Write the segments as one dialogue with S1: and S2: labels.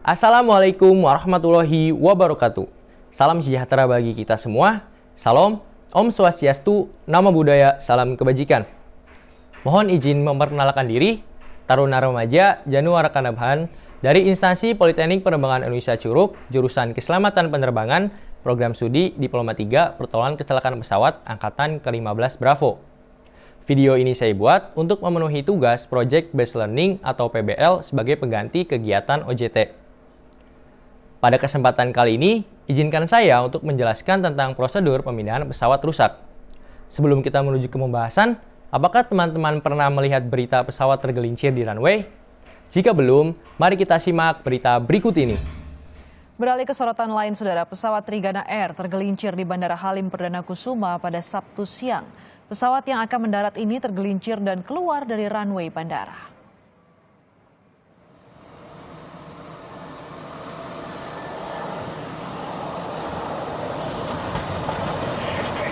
S1: Assalamualaikum warahmatullahi wabarakatuh. Salam sejahtera bagi kita semua. Salam, Om Swastiastu, Namo Buddhaya, salam kebajikan. Mohon izin memperkenalkan diri, Taruna Remaja Januara Kanabahan dari Instansi Politeknik Penerbangan Indonesia Curug, jurusan Keselamatan Penerbangan, Program Studi Diploma 3 Pertolongan Kecelakaan Pesawat Angkatan ke-15 Bravo. Video ini saya buat untuk memenuhi tugas Project Based Learning atau PBL sebagai pengganti kegiatan OJT. Pada kesempatan kali ini, izinkan saya untuk menjelaskan tentang prosedur pemindahan pesawat rusak. Sebelum kita menuju ke pembahasan, apakah teman-teman pernah melihat berita pesawat tergelincir di runway? Jika belum, mari kita simak berita berikut ini.
S2: Beralih ke sorotan lain, saudara, pesawat Trigana Air tergelincir di Bandara Halim Perdana Kusuma pada Sabtu siang. Pesawat yang akan mendarat ini tergelincir dan keluar dari runway bandara.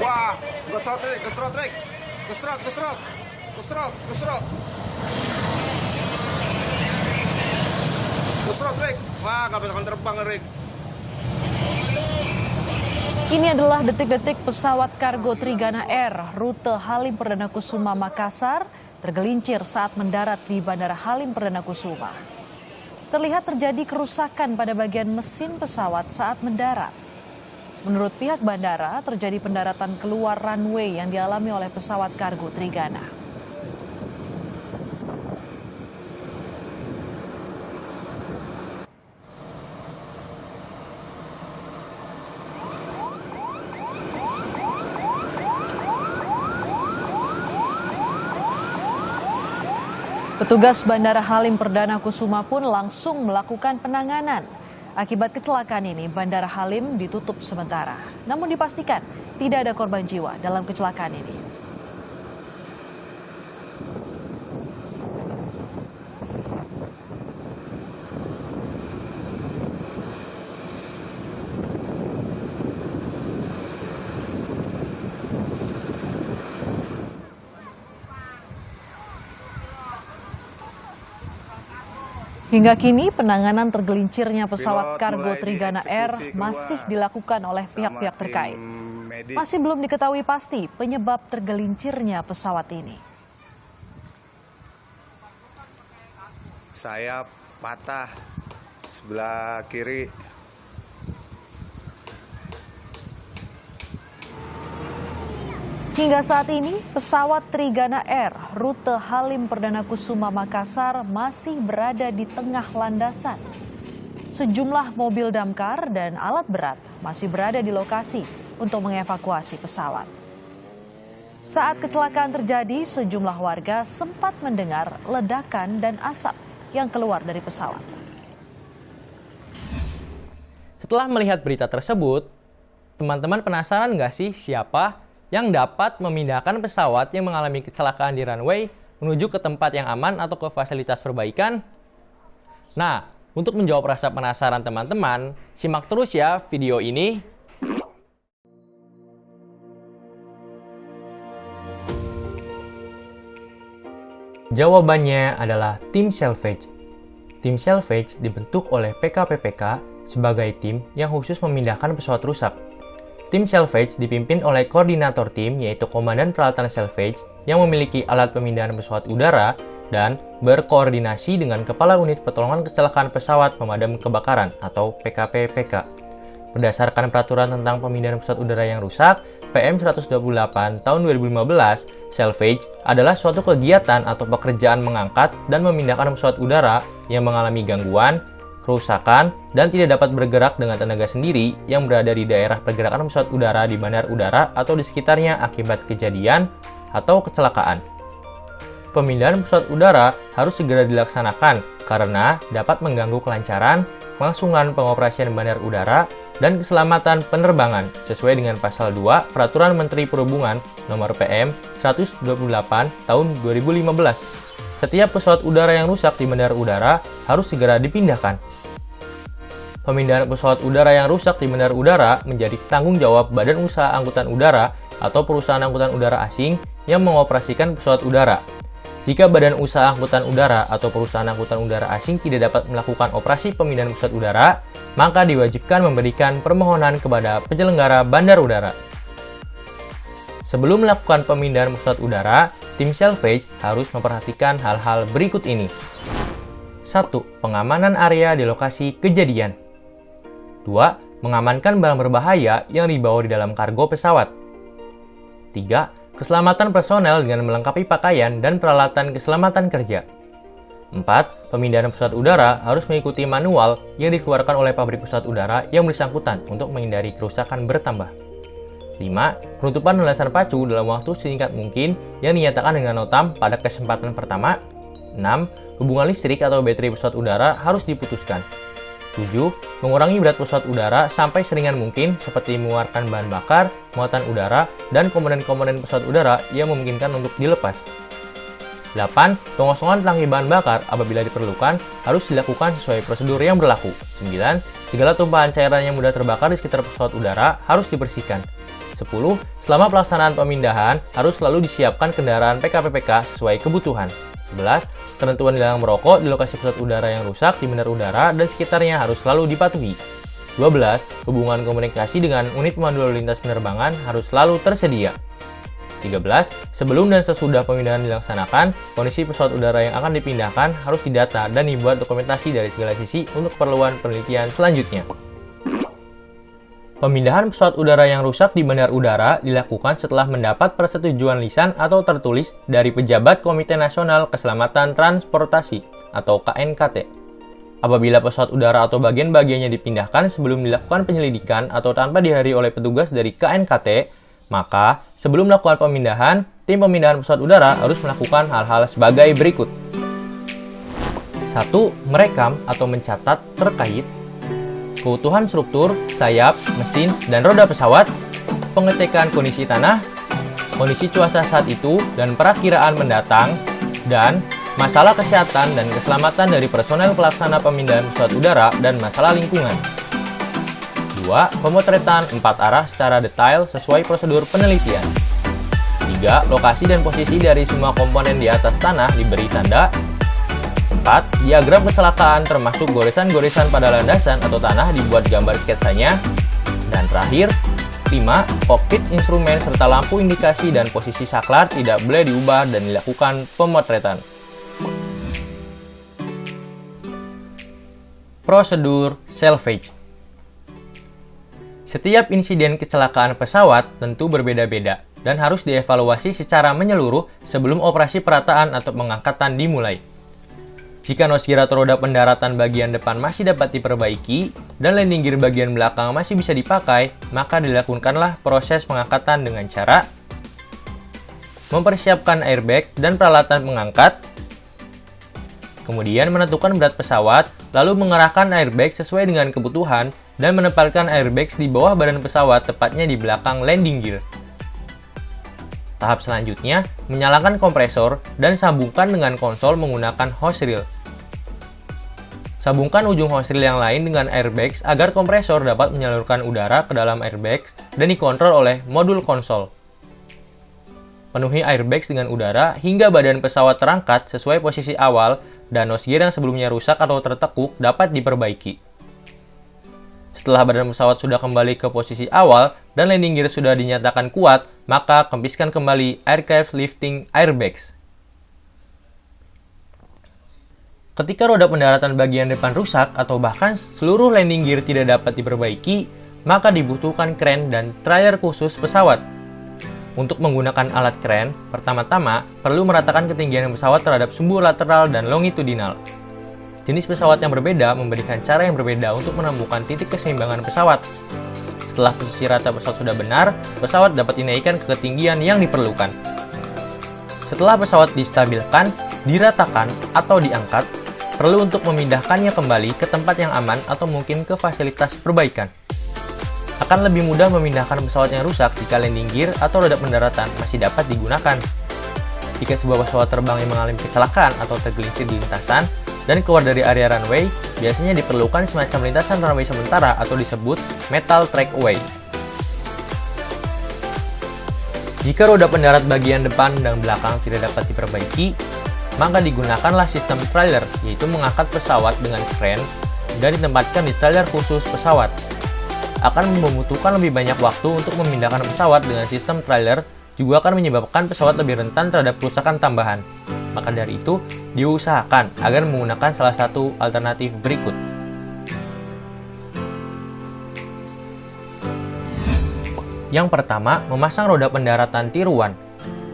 S3: Wah, gesrot. Gesrot, Rick. Wah, nggak bisa terbang, Rick.
S2: Ini adalah detik-detik pesawat kargo Trigana Air rute Halim Perdana Kusuma Makassar tergelincir saat mendarat di Bandara Halim Perdana Kusuma. Terlihat terjadi kerusakan pada bagian mesin pesawat saat mendarat. Menurut pihak bandara, terjadi pendaratan keluar runway yang dialami oleh pesawat kargo Trigana. Petugas Bandara Halim Perdana Kusuma pun langsung melakukan penanganan. Akibat kecelakaan ini, Bandara Halim ditutup sementara. Namun dipastikan tidak ada korban jiwa dalam kecelakaan ini. Hingga kini penanganan tergelincirnya pesawat kargo Trigana Air masih dilakukan oleh pihak-pihak terkait. Masih belum diketahui pasti penyebab tergelincirnya pesawat ini.
S3: Saya patah sebelah kiri.
S2: Hingga saat ini, pesawat Trigana Air rute Halim Perdana Kusuma Makassar masih berada di tengah landasan. Sejumlah mobil damkar dan alat berat masih berada di lokasi untuk mengevakuasi pesawat. Saat kecelakaan terjadi, sejumlah warga sempat mendengar ledakan dan asap yang keluar dari pesawat.
S1: Setelah melihat berita tersebut, teman-teman penasaran nggak sih siapa yang dapat memindahkan pesawat yang mengalami kecelakaan di runway menuju ke tempat yang aman atau ke fasilitas perbaikan? Nah, untuk menjawab rasa penasaran teman-teman, simak terus ya video ini. Jawabannya adalah tim salvage. Tim salvage dibentuk oleh PKPPK sebagai tim yang khusus memindahkan pesawat rusak. Tim salvage dipimpin oleh koordinator tim, yaitu Komandan Peralatan Salvage, yang memiliki alat pemindahan pesawat udara dan berkoordinasi dengan Kepala Unit Pertolongan Kecelakaan Pesawat Pemadam Kebakaran atau PKPPK. Berdasarkan Peraturan tentang Pemindahan Pesawat Udara yang Rusak, PM 128 tahun 2015, salvage adalah suatu kegiatan atau pekerjaan mengangkat dan memindahkan pesawat udara yang mengalami gangguan, kerusakan, dan tidak dapat bergerak dengan tenaga sendiri yang berada di daerah pergerakan pesawat udara di bandar udara atau di sekitarnya akibat kejadian atau kecelakaan. Pemindahan pesawat udara harus segera dilaksanakan karena dapat mengganggu kelancaran, kelangsungan pengoperasian bandar udara, dan keselamatan penerbangan sesuai dengan Pasal 2 Peraturan Menteri Perhubungan Nomor PM 128 Tahun 2015. Setiap pesawat udara yang rusak di bandara udara harus segera dipindahkan. Pemindahan pesawat udara yang rusak di bandara udara menjadi tanggung jawab Badan Usaha Angkutan Udara atau perusahaan angkutan udara asing yang mengoperasikan pesawat udara. Jika badan usaha angkutan udara atau perusahaan angkutan udara asing tidak dapat melakukan operasi pemindahan pusat udara, maka diwajibkan memberikan permohonan kepada penyelenggara bandar udara. Sebelum melakukan pemindahan pusat udara, tim salvage harus memperhatikan hal-hal berikut ini. 1. Pengamanan area di lokasi kejadian. 2. Mengamankan barang berbahaya yang dibawa di dalam kargo pesawat. 3. Keselamatan personel dengan melengkapi pakaian dan peralatan keselamatan kerja. 4. Pemindahan pesawat udara harus mengikuti manual yang dikeluarkan oleh pabrik pesawat udara yang bersangkutan untuk menghindari kerusakan bertambah. 5. Penutupan landasan pacu dalam waktu sesingkat mungkin yang dinyatakan dengan notam pada kesempatan pertama. 6. Hubungan listrik atau baterai pesawat udara harus diputuskan. 7. Mengurangi berat pesawat udara sampai seringan mungkin seperti mengeluarkan bahan bakar, muatan udara, dan komponen-komponen pesawat udara yang memungkinkan untuk dilepas. 8. Pengosongan tangki bahan bakar apabila diperlukan harus dilakukan sesuai prosedur yang berlaku. 9. Segala tumpahan cairan yang mudah terbakar di sekitar pesawat udara harus dibersihkan. 10. Selama pelaksanaan pemindahan harus selalu disiapkan kendaraan PKPPK sesuai kebutuhan. 11. Ketentuan dilarang merokok di lokasi pesawat udara yang rusak di bandar udara dan sekitarnya harus selalu dipatuhi. 12. Hubungan komunikasi dengan unit pemandu lalu lintas penerbangan harus selalu tersedia. 13. Sebelum dan sesudah pemindahan dilaksanakan, kondisi pesawat udara yang akan dipindahkan harus didata dan dibuat dokumentasi dari segala sisi untuk keperluan penelitian selanjutnya. Pemindahan pesawat udara yang rusak di bandar udara dilakukan setelah mendapat persetujuan lisan atau tertulis dari pejabat Komite Nasional Keselamatan Transportasi atau KNKT. Apabila pesawat udara atau bagian-bagiannya dipindahkan sebelum dilakukan penyelidikan atau tanpa dihadiri oleh petugas dari KNKT, maka sebelum melakukan pemindahan, tim pemindahan pesawat udara harus melakukan hal-hal sebagai berikut. 1. Merekam atau mencatat terkait keutuhan struktur, sayap, mesin, dan roda pesawat, pengecekan kondisi tanah, kondisi cuaca saat itu, dan perakiraan mendatang, dan masalah kesehatan dan keselamatan dari personel pelaksana pemindahan pesawat udara dan masalah lingkungan. 2. Pemotretan 4 arah secara detail sesuai prosedur penelitian. 3. Lokasi dan posisi dari semua komponen di atas tanah diberi tanda. 4. Diagram kecelakaan termasuk goresan-goresan pada landasan atau tanah dibuat gambar sketsanya. Dan terakhir, 5. Kokpit instrumen serta lampu indikasi dan posisi saklar tidak boleh diubah dan dilakukan pemotretan. Prosedur salvage. Setiap insiden kecelakaan pesawat tentu berbeda-beda dan harus dievaluasi secara menyeluruh sebelum operasi perataan atau pengangkatan dimulai. Jika nose gear atau roda pendaratan bagian depan masih dapat diperbaiki dan landing gear bagian belakang masih bisa dipakai, maka dilakukanlah proses pengangkatan dengan cara mempersiapkan airbag dan peralatan mengangkat, kemudian menentukan berat pesawat, lalu mengerahkan airbag sesuai dengan kebutuhan dan menempelkan airbags di bawah badan pesawat, tepatnya di belakang landing gear. Tahap selanjutnya, menyalakan kompresor dan sambungkan dengan konsol menggunakan hose reel. Sambungkan ujung hose reel yang lain dengan airbags agar kompresor dapat menyalurkan udara ke dalam airbags dan dikontrol oleh modul konsol. Penuhi airbags dengan udara hingga badan pesawat terangkat sesuai posisi awal dan nose gear yang sebelumnya rusak atau tertekuk dapat diperbaiki. Setelah badan pesawat sudah kembali ke posisi awal dan landing gear sudah dinyatakan kuat, maka kempiskan kembali aircraft lifting airbags. Ketika roda pendaratan bagian depan rusak atau bahkan seluruh landing gear tidak dapat diperbaiki, maka dibutuhkan kren dan trailer khusus pesawat. Untuk menggunakan alat kren, pertama-tama perlu meratakan ketinggian pesawat terhadap sumbu lateral dan longitudinal. Jenis pesawat yang berbeda memberikan cara yang berbeda untuk menemukan titik keseimbangan pesawat. Setelah posisi rata pesawat sudah benar, pesawat dapat dinaikkan ke ketinggian yang diperlukan. Setelah pesawat distabilkan, diratakan, atau diangkat, perlu untuk memindahkannya kembali ke tempat yang aman atau mungkin ke fasilitas perbaikan. Akan lebih mudah memindahkan pesawat yang rusak jika landing gear atau roda pendaratan masih dapat digunakan. Jika sebuah pesawat terbang yang mengalami kecelakaan atau tergelincir di lintasan dan keluar dari area runway, biasanya diperlukan semacam lintasan runway sementara atau disebut metal trackway. Jika roda pendarat bagian depan dan belakang tidak dapat diperbaiki, maka digunakanlah sistem trailer, yaitu mengangkat pesawat dengan kren dan ditempatkan di trailer khusus pesawat. Akan membutuhkan lebih banyak waktu untuk memindahkan pesawat dengan sistem trailer, juga akan menyebabkan pesawat lebih rentan terhadap kerusakan tambahan. Maka dari itu, diusahakan agar menggunakan salah satu alternatif berikut. Yang pertama, memasang roda pendaratan Tier 1,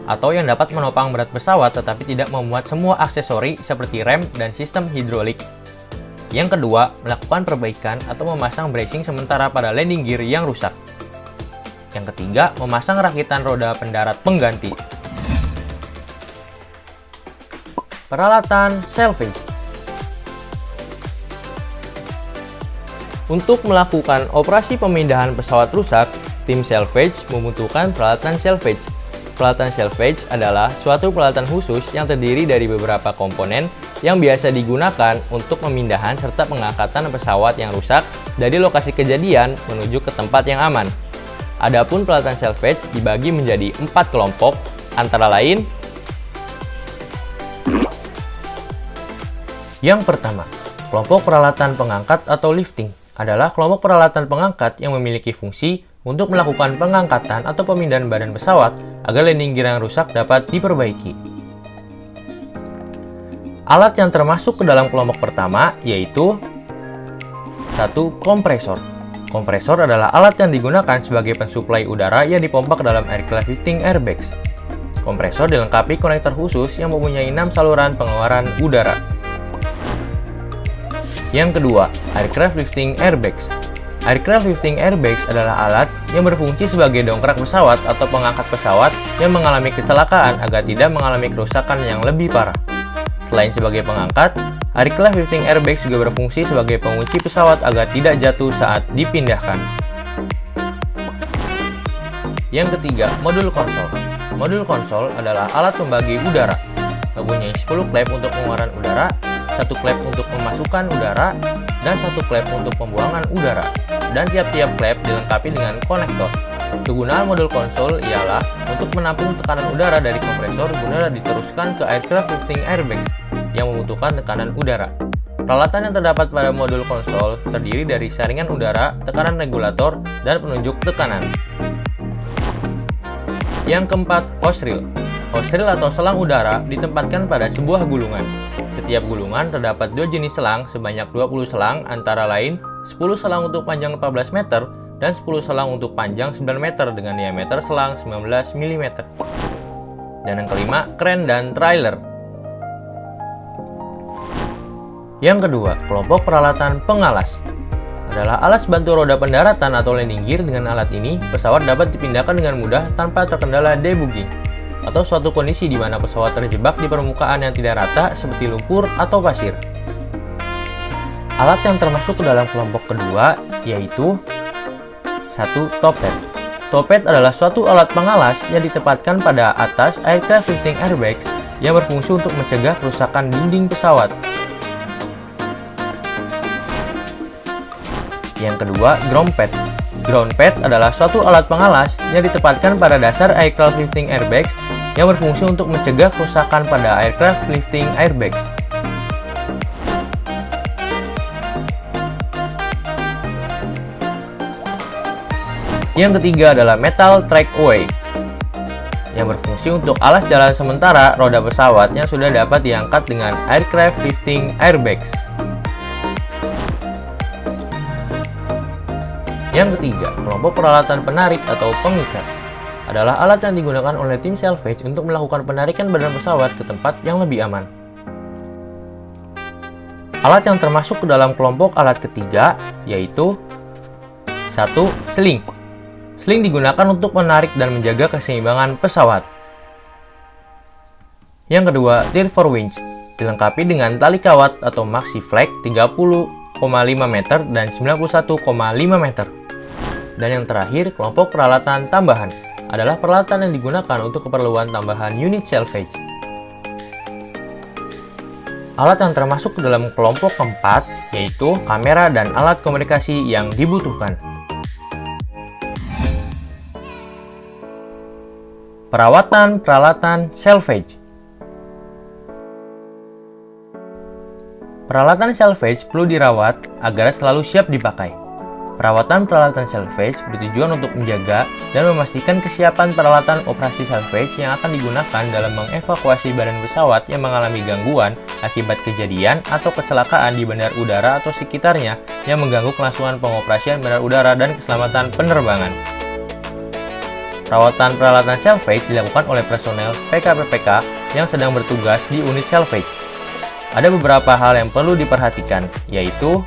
S1: atau yang dapat menopang berat pesawat tetapi tidak memuat semua aksesori seperti rem dan sistem hidrolik. Yang kedua, melakukan perbaikan atau memasang bracing sementara pada landing gear yang rusak. Yang ketiga, memasang rakitan roda pendarat pengganti. Peralatan salvage. Untuk melakukan operasi pemindahan pesawat rusak, tim salvage membutuhkan peralatan salvage. Peralatan salvage adalah suatu peralatan khusus yang terdiri dari beberapa komponen yang biasa digunakan untuk pemindahan serta pengangkatan pesawat yang rusak dari lokasi kejadian menuju ke tempat yang aman. Adapun peralatan salvage dibagi menjadi 4 kelompok, antara lain: yang pertama, kelompok peralatan pengangkat atau lifting adalah kelompok peralatan pengangkat yang memiliki fungsi untuk melakukan pengangkatan atau pemindahan badan pesawat agar landing gear yang rusak dapat diperbaiki. Alat yang termasuk ke dalam kelompok pertama yaitu 1. Kompresor. Kompresor adalah alat yang digunakan sebagai pensuplai udara yang dipompa ke dalam aircraft lifting airbags. Kompresor dilengkapi konektor khusus yang mempunyai 6 saluran pengeluaran udara. Yang kedua, aircraft lifting airbags. Aircraft lifting airbags adalah alat yang berfungsi sebagai dongkrak pesawat atau pengangkat pesawat yang mengalami kecelakaan agar tidak mengalami kerusakan yang lebih parah. Selain sebagai pengangkat, aircraft lifting airbags juga berfungsi sebagai pengunci pesawat agar tidak jatuh saat dipindahkan. Yang ketiga, modul konsol. Modul konsol adalah alat pembagi udara. Mempunyai 10 klep untuk pengeluaran udara, 1 klep untuk memasukkan udara, dan 1 klep untuk pembuangan udara. Dan tiap-tiap klep dilengkapi dengan konektor. Kegunaan modul konsol ialah untuk menampung tekanan udara dari kompresor guna diteruskan ke aircraft lifting airbags yang membutuhkan tekanan udara. Peralatan yang terdapat pada modul konsol terdiri dari saringan udara, tekanan regulator, dan penunjuk tekanan. Yang keempat, hose reel. Hose reel atau selang udara ditempatkan pada sebuah gulungan. Setiap gulungan terdapat 2 jenis selang sebanyak 20 selang, antara lain 10 selang untuk panjang 14 meter dan 10 selang untuk panjang 9 meter dengan diameter selang 19 mm. Dan yang kelima, kren dan trailer. Yang kedua, kelompok peralatan pengalas. Adalah alas bantu roda pendaratan atau landing gear. Dengan alat ini, pesawat dapat dipindahkan dengan mudah tanpa terkendala debugging, atau suatu kondisi di mana pesawat terjebak di permukaan yang tidak rata seperti lumpur atau pasir. Alat yang termasuk ke dalam kelompok kedua yaitu 1. Topet. Topet adalah suatu alat pengalas yang ditempatkan pada atas aircraft lifting airbags yang berfungsi untuk mencegah kerusakan dinding pesawat. Yang kedua, ground pad. Ground pad adalah suatu alat pengalas yang ditempatkan pada dasar aircraft lifting airbags yang berfungsi untuk mencegah kerusakan pada aircraft lifting airbags. Yang ketiga adalah metal trackway yang berfungsi untuk alas jalan sementara roda pesawat yang sudah dapat diangkat dengan aircraft lifting airbags. Yang ketiga, kelompok peralatan penarik atau pengikat adalah alat yang digunakan oleh tim salvage untuk melakukan penarikan badan pesawat ke tempat yang lebih aman. Alat yang termasuk ke dalam kelompok alat ketiga yaitu 1. Sling. Sling digunakan untuk menarik dan menjaga keseimbangan pesawat. Yang kedua, tier 4 winch, dilengkapi dengan tali kawat atau maxi flag 30,5 meter dan 91,5 meter. Dan yang terakhir, kelompok peralatan tambahan adalah peralatan yang digunakan untuk keperluan tambahan unit salvage. Alat yang termasuk ke dalam kelompok keempat yaitu kamera dan alat komunikasi yang dibutuhkan. Perawatan peralatan salvage. Peralatan salvage perlu dirawat agar selalu siap dipakai. Perawatan peralatan salvage bertujuan untuk menjaga dan memastikan kesiapan peralatan operasi salvage yang akan digunakan dalam mengevakuasi badan pesawat yang mengalami gangguan akibat kejadian atau kecelakaan di bandar udara atau sekitarnya yang mengganggu kelangsungan pengoperasian bandar udara dan keselamatan penerbangan. Perawatan peralatan salvage dilakukan oleh personel PKPPK yang sedang bertugas di unit salvage. Ada beberapa hal yang perlu diperhatikan, yaitu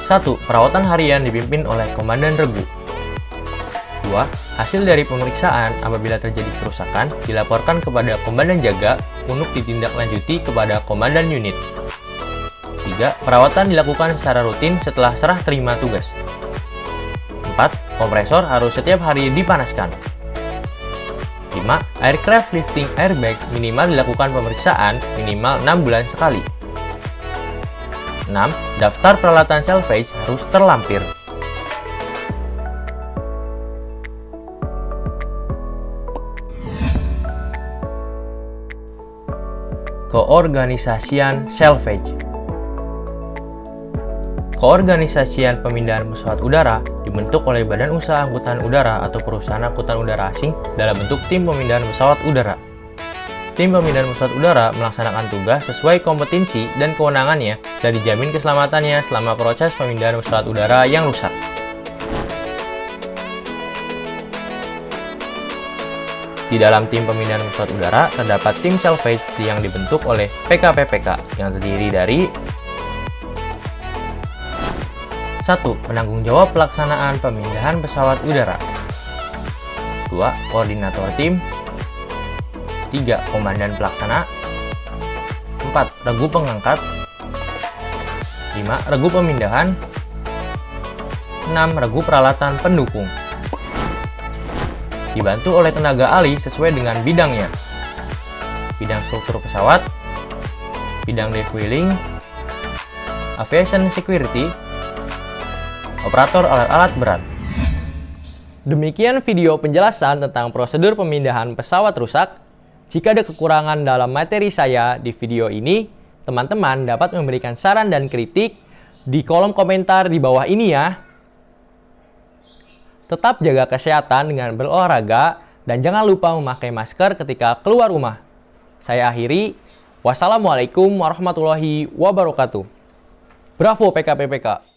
S1: 1. Perawatan harian dipimpin oleh Komandan Regu. 2. Hasil dari pemeriksaan apabila terjadi kerusakan dilaporkan kepada Komandan Jaga untuk ditindaklanjuti kepada Komandan Unit. 3. Perawatan dilakukan secara rutin setelah serah terima tugas. 4. Kompresor harus setiap hari dipanaskan. 5. Aircraft lifting airbag minimal dilakukan pemeriksaan minimal 6 bulan sekali. 6. Daftar peralatan salvage harus terlampir. Keorganisasian salvage. Keorganisasian pemindahan pesawat udara dibentuk oleh Badan Usaha Angkutan Udara atau perusahaan angkutan udara asing dalam bentuk tim pemindahan pesawat udara. Tim pemindahan pesawat udara melaksanakan tugas sesuai kompetensi dan kewenangannya dan dijamin keselamatannya selama proses pemindahan pesawat udara yang rusak. Di dalam tim pemindahan pesawat udara terdapat tim salvage yang dibentuk oleh PKPPK yang terdiri dari 1. Penanggung jawab pelaksanaan pemindahan pesawat udara. 2. Koordinator tim. 3. Komandan pelaksana. 4. Regu pengangkat. 5. Regu pemindahan. 6. Regu peralatan pendukung. Dibantu oleh tenaga ahli sesuai dengan bidangnya. Bidang struktur pesawat, bidang defueling, aviation security, operator alat-alat berat. Demikian video penjelasan tentang prosedur pemindahan pesawat rusak. Jika ada kekurangan dalam materi saya di video ini, teman-teman dapat memberikan saran dan kritik di kolom komentar di bawah ini ya. Tetap jaga kesehatan dengan berolahraga dan jangan lupa memakai masker ketika keluar rumah. Saya akhiri. Wassalamualaikum warahmatullahi wabarakatuh. Bravo PKPPK.